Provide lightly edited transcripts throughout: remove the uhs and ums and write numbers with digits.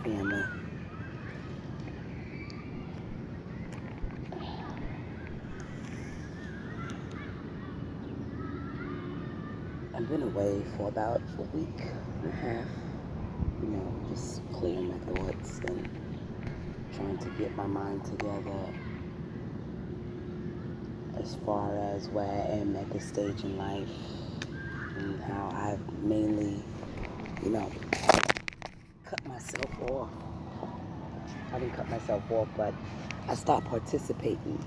family. I've been away for about a week and a half, just clearing my thoughts and trying to get my mind together as far as where I am at this stage in life and how I've mainly, cut myself off. I didn't cut myself off, but I stopped participating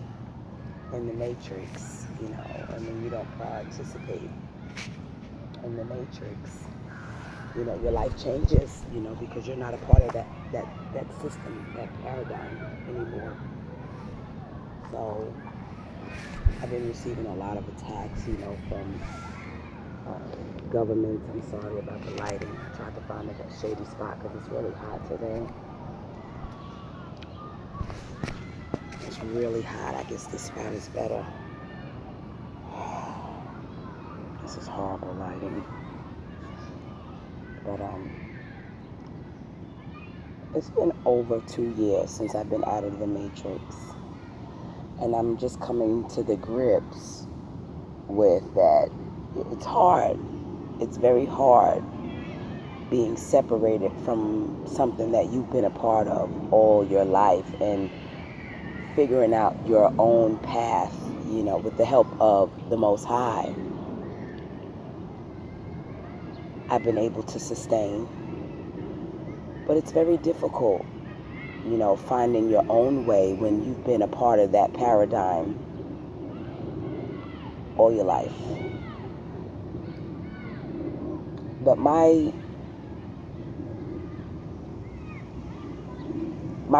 in the matrix, and when you don't participate in the matrix, your life changes, because you're not a part of that system, that paradigm anymore. So I've been receiving a lot of attacks, from government. I'm sorry about the lighting. I tried to find a shady spot because it's really hot today. It's really hot. I guess this spot is better. This is horrible lighting. But it's been over 2 years since I've been out of the matrix. And I'm just coming to the grips with that. It's hard. It's very hard being separated from something that you've been a part of all your life and figuring out your own path, with the help of the Most High. I've been able to sustain, but it's very difficult, finding your own way when you've been a part of that paradigm all your life. But my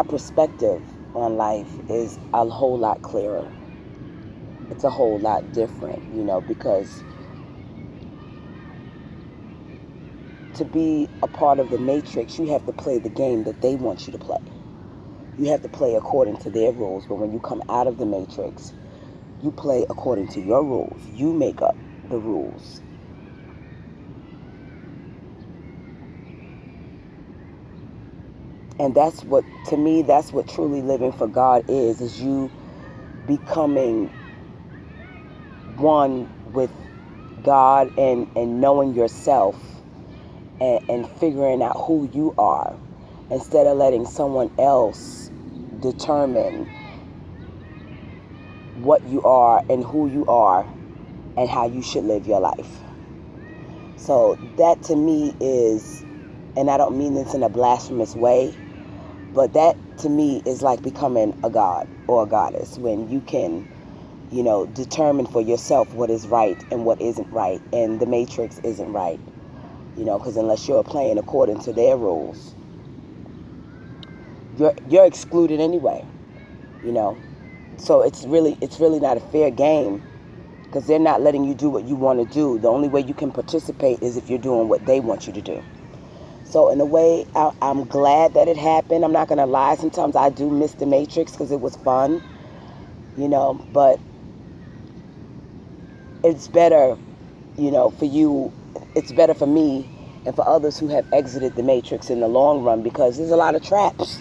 perspective on life is a whole lot clearer. It's a whole lot different, because to be a part of the matrix, you have to play the game that they want you to play. You have to play according to their rules. But when you come out of the matrix, you play according to your rules. You make up the rules. And that's what truly living for God is you becoming one with God and knowing yourself and figuring out who you are instead of letting someone else determine what you are and who you are and how you should live your life. So that to me is, and I don't mean this in a blasphemous way, but that to me is like becoming a god or a goddess when you can, determine for yourself what is right and what isn't right, and the matrix isn't right, because unless you're playing according to their rules, you're excluded anyway, So it's really not a fair game because they're not letting you do what you want to do. The only way you can participate is if you're doing what they want you to do. So in a way, I'm glad that it happened. I'm not going to lie. Sometimes I do miss the Matrix because it was fun, but it's better, for you. It's better for me and for others who have exited the Matrix in the long run because there's a lot of traps.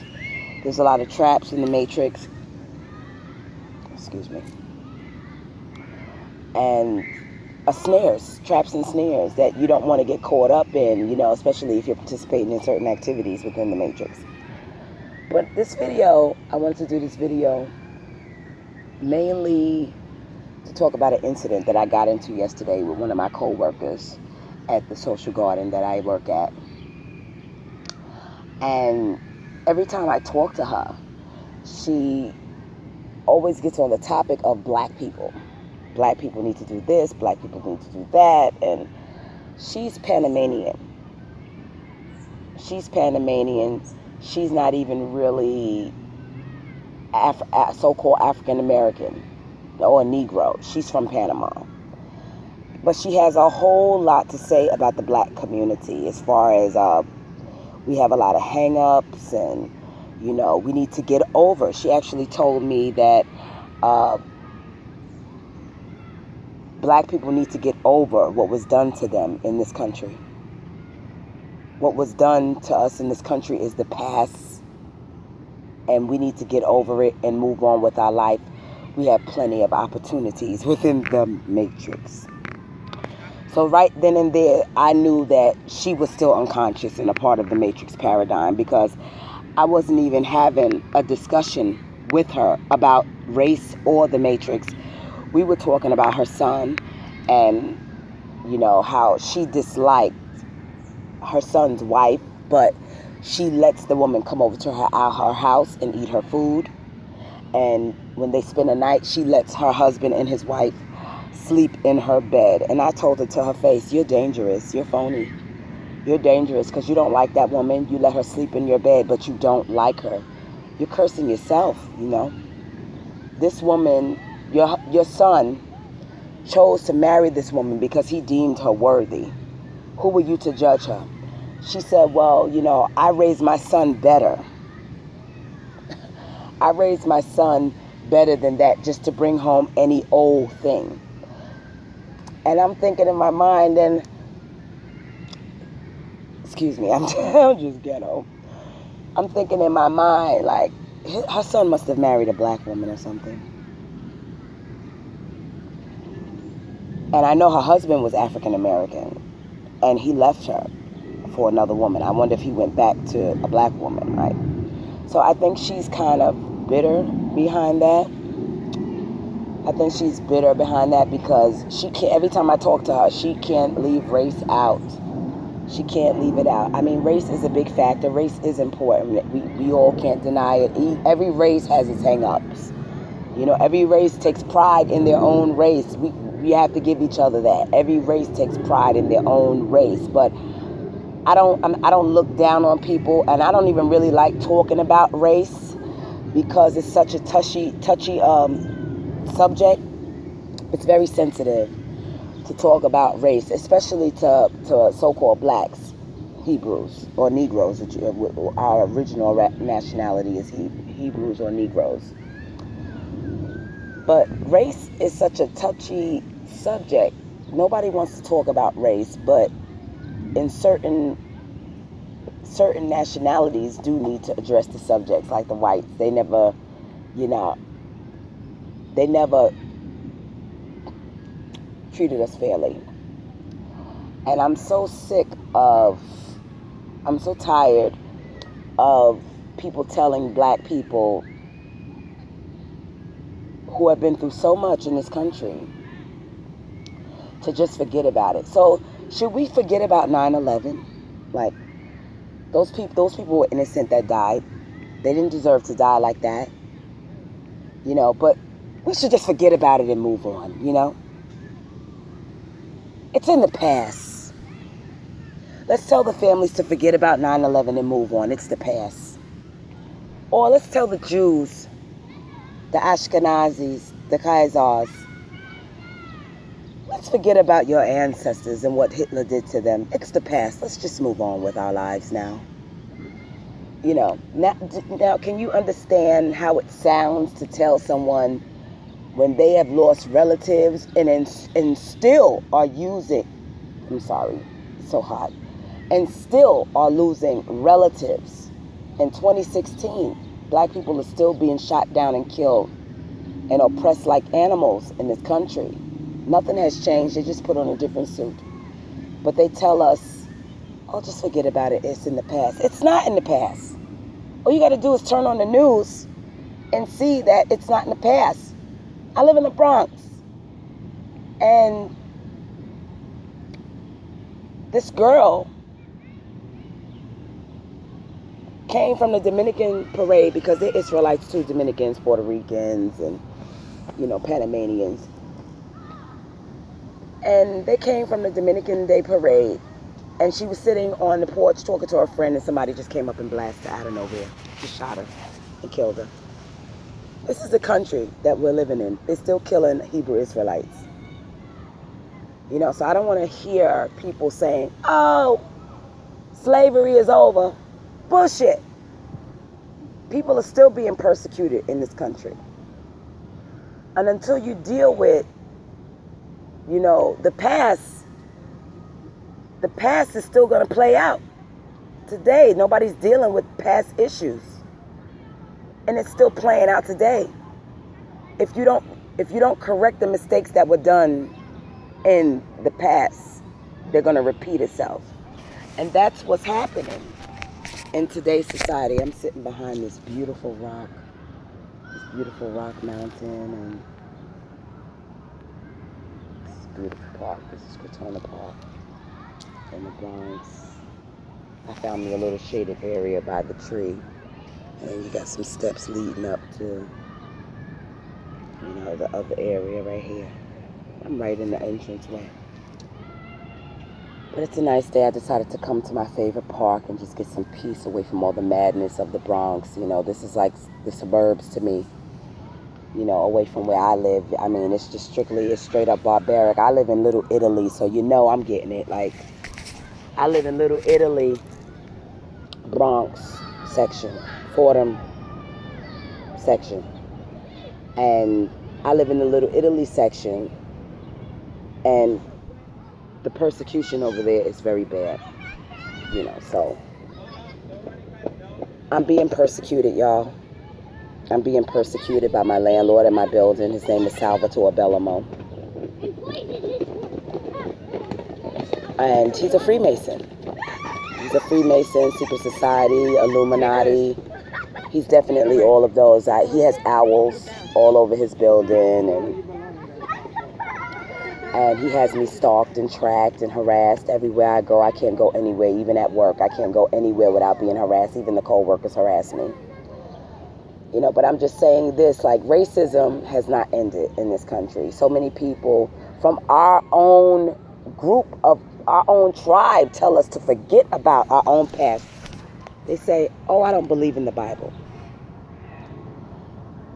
There's a lot of traps in the Matrix. Excuse me. And traps and snares that you don't want to get caught up in, especially if you're participating in certain activities within the Matrix. But this video, I wanted to do this video mainly to talk about an incident that I got into yesterday with one of my co-workers at the social garden that I work at. And every time I talk to her, she always gets on the topic of black people. Black people need to do this, black people need to do that, and she's Panamanian. She's not even really so-called African American or a Negro. She's from Panama. But she has a whole lot to say about the black community as far as we have a lot of hang-ups and, we need to get over. She actually told me that black people need to get over what was done to them in this country. what was done to us in this country is the past, and we need to get over it and move on with our life. We have plenty of opportunities within the matrix. So right then and there, I knew that she was still unconscious and a part of the matrix paradigm, because I wasn't even having a discussion with her about race or the matrix. We were talking about her son, and how she disliked her son's wife, but she lets the woman come over to her house and eat her food. And when they spend the night, she lets her husband and his wife sleep in her bed. And I told her to her face, "You're dangerous. You're phony. You're dangerous because you don't like that woman. You let her sleep in your bed, but you don't like her. You're cursing yourself, This woman, your son, chose to marry this woman because he deemed her worthy. Who were you to judge her?" She said, "Well, I raised my son better. I raised my son better than that, just to bring home any old thing." And I'm thinking in my mind, and excuse me, I'm just ghetto. I'm thinking in my mind, like, her son must have married a black woman or something. And I know her husband was African American, and he left her for another woman. I wonder if he went back to a black woman, right? So I think she's kind of bitter behind that. I think she's bitter behind that because she can't, every time I talk to her, she can't leave race out. She can't leave it out. I mean, race is a big factor. Race is important. We all can't deny it. Every race has its hang-ups. Every race takes pride in their own race. We have to give each other that. Every race takes pride in their own race. But I don't look down on people, and I don't even really like talking about race because it's such a touchy subject. It's very sensitive to talk about race, especially to so-called blacks, Hebrews, or Negroes. Our original nationality is Hebrews or Negroes. But race is such a touchy subject. Nobody wants to talk about race, but in certain nationalities do need to address the subjects, like the whites. They never treated us fairly. And I'm so tired of people telling black people who have been through so much in this country to just forget about it. So should we forget about 9/11? Like, those people were innocent that died. They didn't deserve to die like that. But we should just forget about it and move on, It's in the past. Let's tell the families to forget about 9/11 and move on. It's the past. Or let's tell the Jews, the Ashkenazis, the Khazars, let's forget about your ancestors and what Hitler did to them. It's the past. Let's just move on with our lives now. Now can you understand how it sounds to tell someone when they have lost relatives and still are using, I'm sorry, it's so hot, and still are losing relatives. In 2016, black people are still being shot down and killed and oppressed like animals in this country. Nothing has changed. They just put on a different suit. But they tell us, "Oh, just forget about it. It's in the past." It's not in the past. All you got to do is turn on the news and see that it's not in the past. I live in the Bronx. And this girl came from the Dominican parade, because they're Israelites too, Dominicans, Puerto Ricans, and, Panamanians. And they came from the Dominican Day parade. And she was sitting on the porch talking to her friend, and somebody just came up and blasted her out of nowhere. Just shot her and killed her. This is the country that we're living in. They're still killing Hebrew Israelites. So I don't want to hear people saying, "Oh, slavery is over." Bullshit. People are still being persecuted in this country. And until you deal with, the past is still going to play out. today. Nobody's dealing with past issues. And it's still playing out today. If you don't correct the mistakes that were done in the past, they're going to repeat itself. And that's what's happening in today's society. I'm sitting behind this beautiful rock mountain, and this is a beautiful park. This is Crotona Park in the Bronx. I found me a little shaded area by the tree, and you got some steps leading up to, the other area right here. I'm right in the entranceway. But it's a nice day. I decided to come to my favorite park and just get some peace away from all the madness of the Bronx. This is like the suburbs to me, away from where I live. I mean, it's straight up barbaric. I live in Little Italy, so I'm getting it. Like, I live in Little Italy, Bronx section, Fordham section. And I live in the Little Italy section, and the persecution over there is very bad, so I'm being persecuted, y'all. I'm being persecuted by my landlord in my building. His name is Salvatore Bellamo. And he's a Freemason. He's a Freemason, secret society, Illuminati. He's definitely all of those. He has owls all over his building, and he has me stalked and tracked and harassed everywhere I go. I can't go anywhere, even at work. I can't go anywhere without being harassed. Even the co-workers harass me. But I'm just saying this, like, racism has not ended in this country. So many people from our own group, of our own tribe, tell us to forget about our own past. They say, oh, I don't believe in the Bible.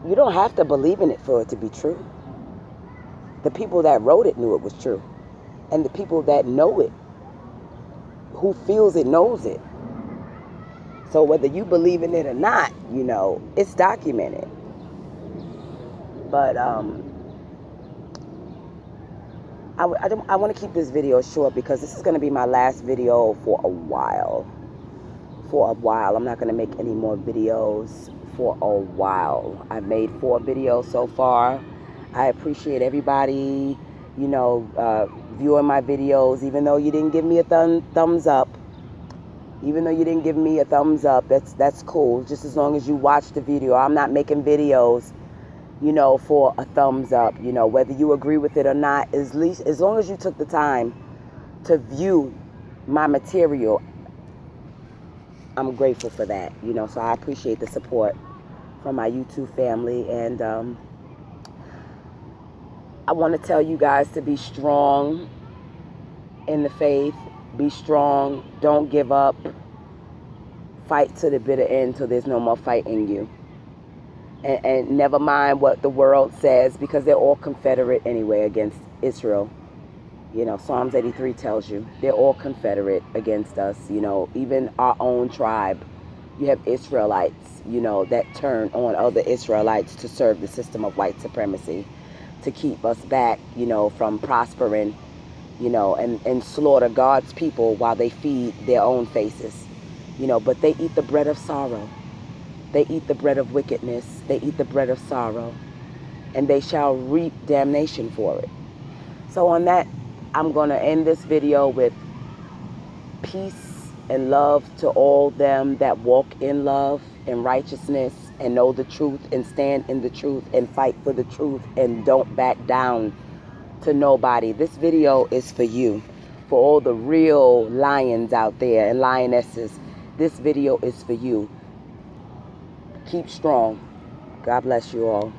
You don't have to believe in it for it to be true. The people that wrote it knew it was true. And the people that know it, who feels it, knows it. So whether you believe in it or not, it's documented. But I want to keep this video short because this is going to be my last video for a while. I'm not going to make any more videos for a while. I've made 4 videos so far. I appreciate everybody, viewing my videos, even though you didn't give me a thumbs up. Even though you didn't give me a thumbs up, that's cool. Just as long as you watch the video. I'm not making videos, for a thumbs up. Whether you agree with it or not, as long as you took the time to view my material, I'm grateful for that. So I appreciate the support from my YouTube family, and I want to tell you guys to be strong in the faith. Be strong. Don't give up. Fight to the bitter end till there's no more fight in you. And never mind what the world says, because they're all Confederate anyway against Israel. Psalms 83 tells you they're all Confederate against us. Even our own tribe. You have Israelites, that turn on other Israelites to serve the system of white supremacy, to keep us back, from prospering, and slaughter God's people while they feed their own faces. But they eat the bread of sorrow. They eat the bread of wickedness. They eat the bread of sorrow. And they shall reap damnation for it. So on that, I'm going to end this video with peace and love to all them that walk in love and righteousness and know the truth and stand in the truth and fight for the truth and don't back down to nobody. This video is for you, for all the real lions out there and lionesses. This video is for you. Keep strong. God bless you all.